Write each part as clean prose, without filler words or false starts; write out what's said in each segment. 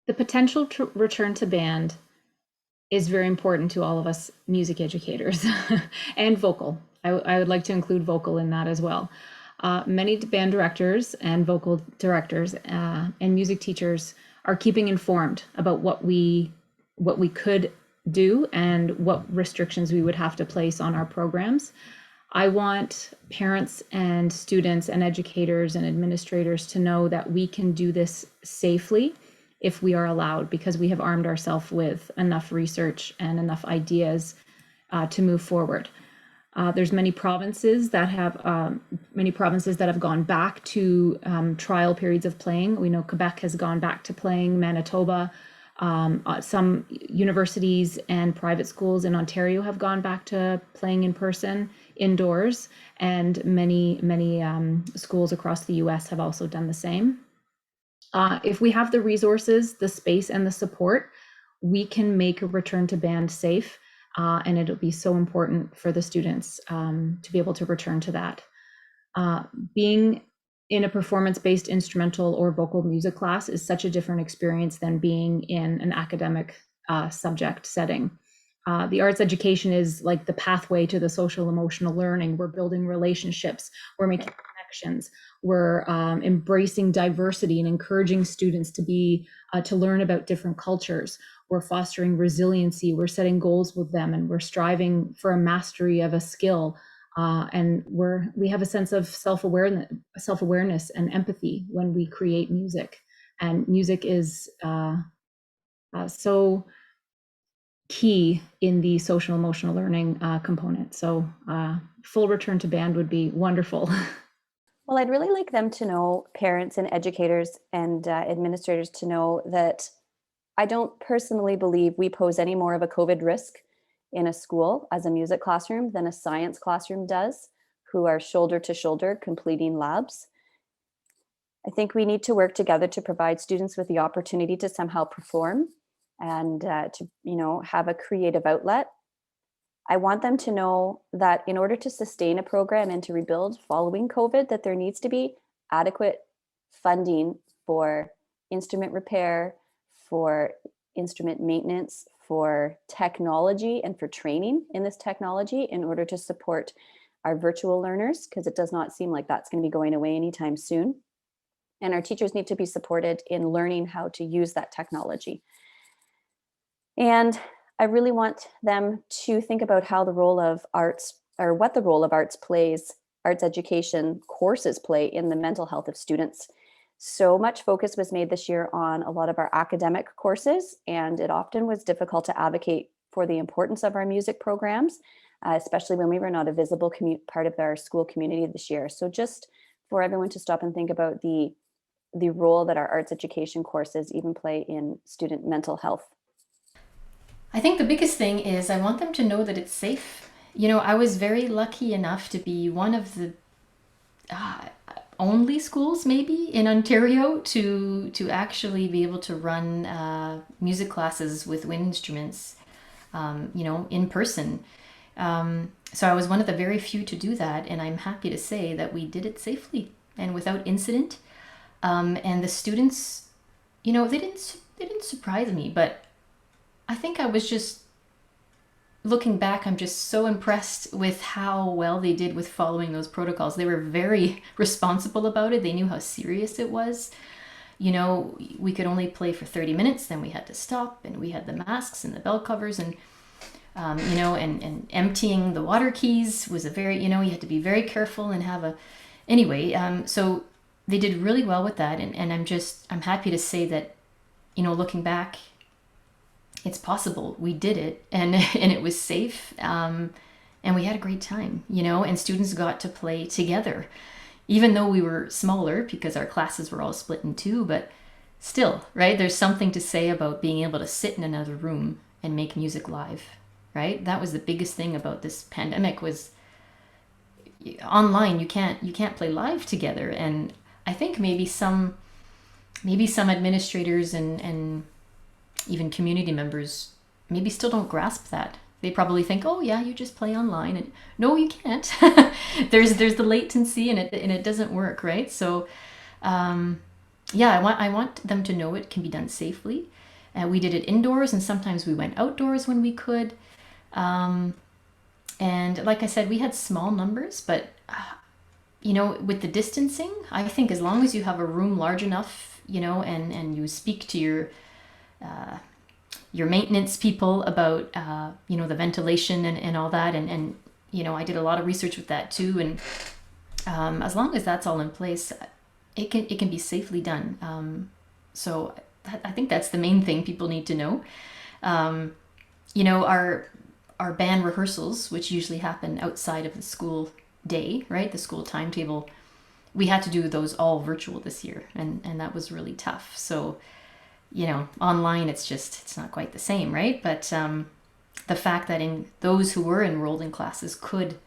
The potential to return to band is very important to all of us music educators and vocal. I would like to include vocal in that as well. Many band directors and vocal directors and music teachers are keeping informed about what we could do and what restrictions we would have to place on our programs. I want parents and students and educators and administrators to know that we can do this safely if we are allowed, because we have armed ourselves with enough research and enough ideas to move forward. There's many provinces that have gone back to trial periods of playing. We know Quebec has gone back to playing, Manitoba. Some universities and private schools in Ontario have gone back to playing in person indoors, and many schools across the U.S. have also done the same. If we have the resources, the space, and the support, we can make a return to band safe, and it'll be so important for the students to be able to return to that. Being in a performance-based instrumental or vocal music class is such a different experience than being in an academic subject setting. The arts education is like the pathway to the social emotional learning. We're building relationships, we're making connections, we're embracing diversity and encouraging students to learn about different cultures. We're fostering resiliency, we're setting goals with them, and we're striving for a mastery of a skill. And we have a sense of self-awareness and empathy when we create music. And music is so key in the social emotional learning component. So full return to band would be wonderful. Well, I'd really like them to know, parents and educators and administrators to know that I don't personally believe we pose any more of a COVID risk in a school as a music classroom than a science classroom does, who are shoulder to shoulder completing labs. I think we need to work together to provide students with the opportunity to somehow perform and to, have a creative outlet. I want them to know that in order to sustain a program and to rebuild following COVID, that there needs to be adequate funding for instrument repair, for instrument maintenance, for technology, and for training in this technology in order to support our virtual learners, because it does not seem like that's going to be going away anytime soon. And our teachers need to be supported in learning how to use that technology. And I really want them to think about how the role of arts, or what the role of arts plays, arts education courses play in the mental health of students. So much focus was made this year on a lot of our academic courses, and it often was difficult to advocate for the importance of our music programs, especially when we were not a visible part of our school community this year. So just for everyone to stop and think about the role that our arts education courses even play in student mental health. I think the biggest thing is I want them to know that it's safe. I was very lucky enough to be one of the uh, only schools maybe in Ontario to actually be able to run music classes with wind instruments, in person. So I was one of the very few to do that, and I'm happy to say that we did it safely and without incident. And the students, they didn't surprise me, but I think I was just looking back, I'm just so impressed with how well they did with following those protocols. They were very responsible about it. They knew how serious it was. We could only play for 30 minutes, then we had to stop, and we had the masks and the bell covers, and and emptying the water keys was a very, you had to be very careful and have a, anyway, so they did really well with that. And I'm happy to say that, looking back, it's possible. We did it, and and it was safe, and we had a great time, and students got to play together, even though we were smaller because our classes were all split in two. But still, right? There's something to say about being able to sit in another room and make music live, right? That was the biggest thing about this pandemic was online. You can't play live together, and I think maybe some administrators and even community members maybe still don't grasp that. They probably think, oh yeah, you just play online, and no, you can't. there's the latency, and it doesn't work, right? So yeah, I want them to know it can be done safely. We did it indoors, and sometimes we went outdoors when we could. Um, and like I said, we had small numbers, but with the distancing, I think as long as you have a room large enough, and you speak to your maintenance people about the ventilation and all that, and I did a lot of research with that too, and as long as that's all in place, it can be safely done. So I think that's the main thing people need to know. Um, our band rehearsals, which usually happen outside of the school day, right? The school timetable, we had to do those all virtual this year, and that was really tough. So, online it's not quite the same, right? But the fact that in those who were enrolled in classes could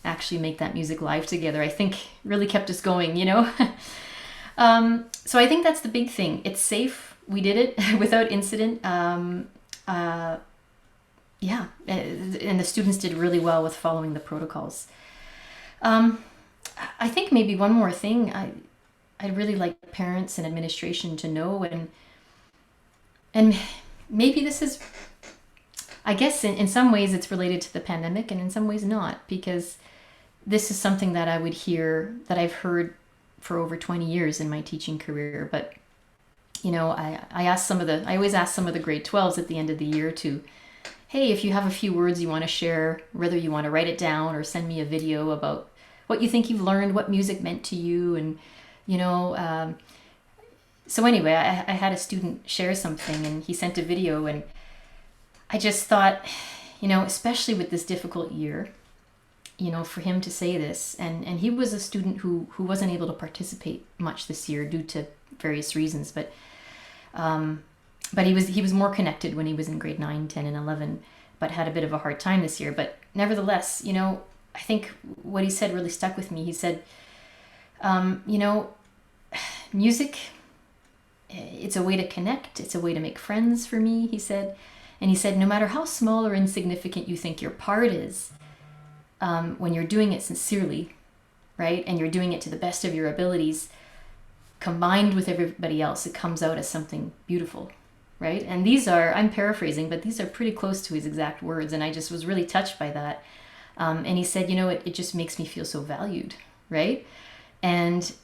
actually make that music live together, I think really kept us going. So I think that's the big thing. It's safe. We did it without incident. Yeah, and the students did really well with following the protocols. Um, I think maybe one more thing I'd really like parents and administration to know, and maybe this is, I guess in some ways it's related to the pandemic and in some ways not, because this is something that that I've heard for over 20 years in my teaching career. But I always ask some of the grade 12s at the end of the year to, hey, if you have a few words you want to share, whether you want to write it down or send me a video about what you think you've learned, what music meant to you, and you know. So anyway, I had a student share something, and he sent a video, and I just thought, especially with this difficult year, for him to say this, and he was a student who wasn't able to participate much this year due to various reasons, but he was more connected when he was in grade 9, 10, and 11, but had a bit of a hard time this year. But nevertheless, I think what he said really stuck with me. He said, music, it's a way to connect. It's a way to make friends for me, he said. And he said, no matter how small or insignificant you think your part is, when you're doing it sincerely, right, and you're doing it to the best of your abilities, combined with everybody else, it comes out as something beautiful, right? And I'm paraphrasing, but these are pretty close to his exact words, and I just was really touched by that. And he said, it just makes me feel so valued, right? And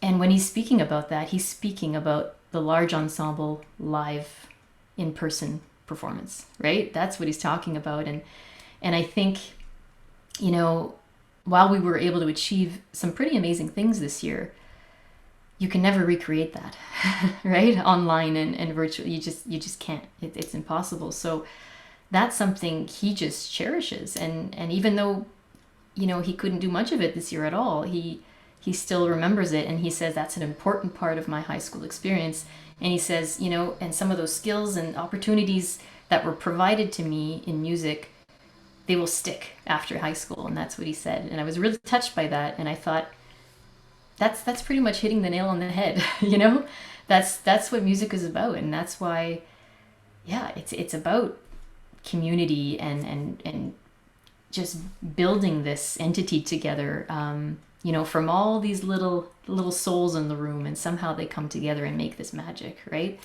when he's speaking about that, he's speaking about the large ensemble live in-person performance, right? That's what he's talking about. And I think, while we were able to achieve some pretty amazing things this year, you can never recreate that, right? Online and virtual, you just can't. It's impossible. So that's something he just cherishes. And even though, he couldn't do much of it this year at all, he still remembers it, and he says that's an important part of my high school experience. And he says, and some of those skills and opportunities that were provided to me in music, they will stick after high school. And that's what he said. And I was really touched by that. And I thought, that's pretty much hitting the nail on the head. That's what music is about. And that's why, yeah, it's about community and just building this entity together, from all these little souls in the room, and somehow they come together and make this magic, right?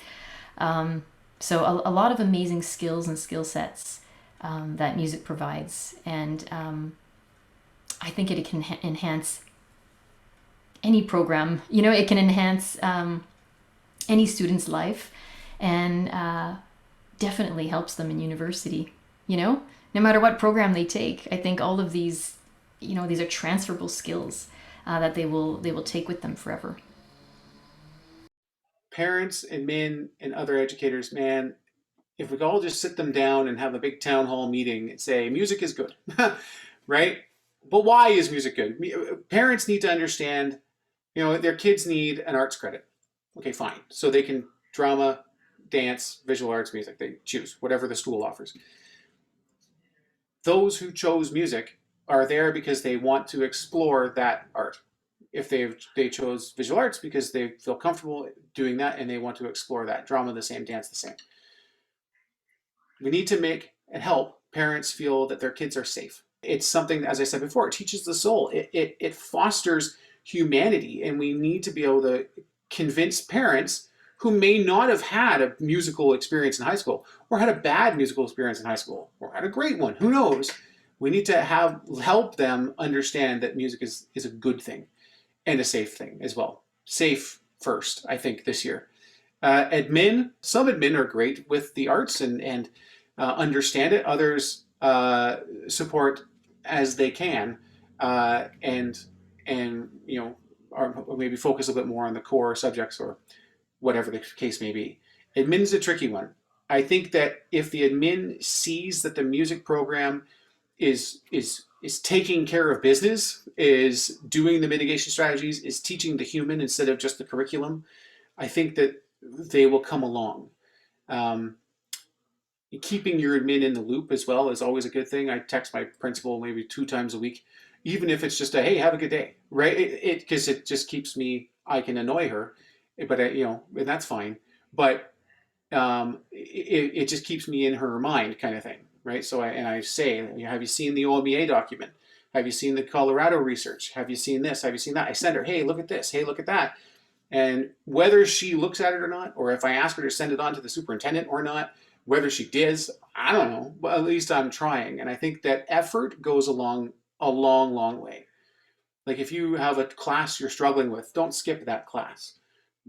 So a lot of amazing skills and skill sets that music provides, and I think it can enhance any program. It can enhance any student's life, and definitely helps them in university. No matter what program they take, I think all of these, these are transferable skills that they will take with them forever. Parents and men and other educators, man, if we could all just sit them down and have a big town hall meeting and say music is good, right? But why is music good? Parents need to understand, their kids need an arts credit. Okay, fine. So they can drama, dance, visual arts, music. They choose whatever the school offers. Those who chose music are there because they want to explore that art. If they chose visual arts because they feel comfortable doing that and they want to explore that. Drama the same, dance the same. We need to make and help parents feel that their kids are safe. It's something, as I said before, it teaches the soul. It fosters humanity, and we need to be able to convince parents who may not have had a musical experience in high school, or had a bad musical experience in high school, or had a great one, who knows. We need to help them understand that music is a good thing and a safe thing as well. Safe first, I think, this year. Some admin are great with the arts and understand it. Others support as they can, and or maybe focus a bit more on the core subjects or whatever the case may be. Admin is a tricky one. I think that if the admin sees that the music program is taking care of business, is doing the mitigation strategies, is teaching the human instead of just the curriculum, I think that they will come along. Keeping your admin in the loop as well is always a good thing. I text my principal maybe 2 times a week, even if it's just a, hey, have a good day, right? Because it just keeps me, I can annoy her, but and that's fine. But it just keeps me in her mind, kind of thing, right? So I say, have you seen the OMEA document? Have you seen the Colorado research? Have you seen this? Have you seen that? I send her, hey, look at this. Hey, look at that. And whether she looks at it or not, or if I ask her to send it on to the superintendent or not, whether she does, I don't know. But at least I'm trying. And I think that effort goes a long, long way. Like if you have a class you're struggling with, don't skip that class.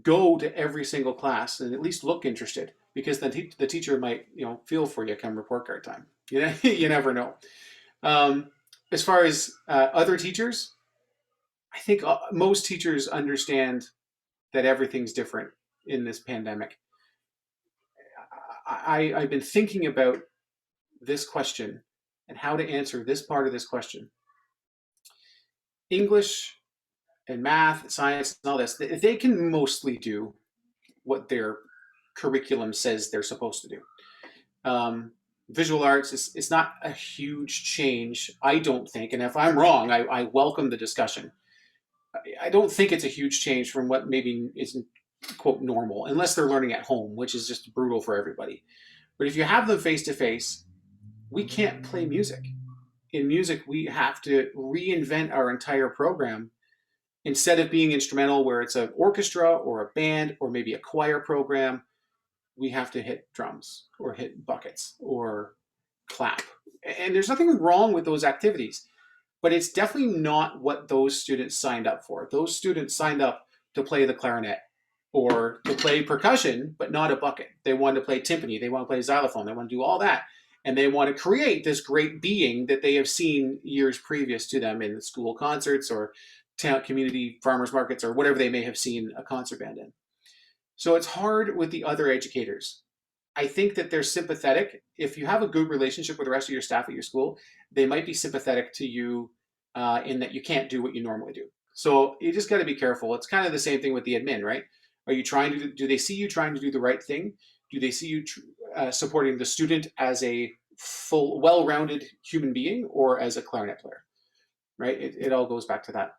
Go to every single class and at least look interested, because then the teacher might feel for you come report card time. You never know. As far as other teachers, I think most teachers understand that everything's different in this pandemic. I've been thinking about this question and how to answer this part of this question. English and math, science, and all this, they can mostly do what their curriculum says they're supposed to do. Visual arts is not a huge change, I don't think. And if I'm wrong, I welcome the discussion. I don't think it's a huge change from what maybe isn't, quote, normal, unless they're learning at home, which is just brutal for everybody. But if you have them face to face, we can't play music. In music, we have to reinvent our entire program. Instead of being instrumental where it's an orchestra or a band or maybe a choir program, we have to hit drums or hit buckets or clap. And there's nothing wrong with those activities, but it's definitely not what those students signed up for. Those students signed up to play the clarinet or to play percussion, but not a bucket. They want to play timpani, they want to play xylophone, they want to do all that. And they want to create this great being that they have seen years previous to them in school concerts or town community farmers markets or whatever they may have seen a concert band in. So it's hard with the other educators. I think that they're sympathetic. If you have a good relationship with the rest of your staff at your school, they might be sympathetic to you in that you can't do what you normally do. So you just got to be careful. It's kind of the same thing with the admin, right? Are you trying to do they see you trying to do the right thing? Do they see you supporting the student as a full, well-rounded human being or as a clarinet player? Right? It all goes back to that.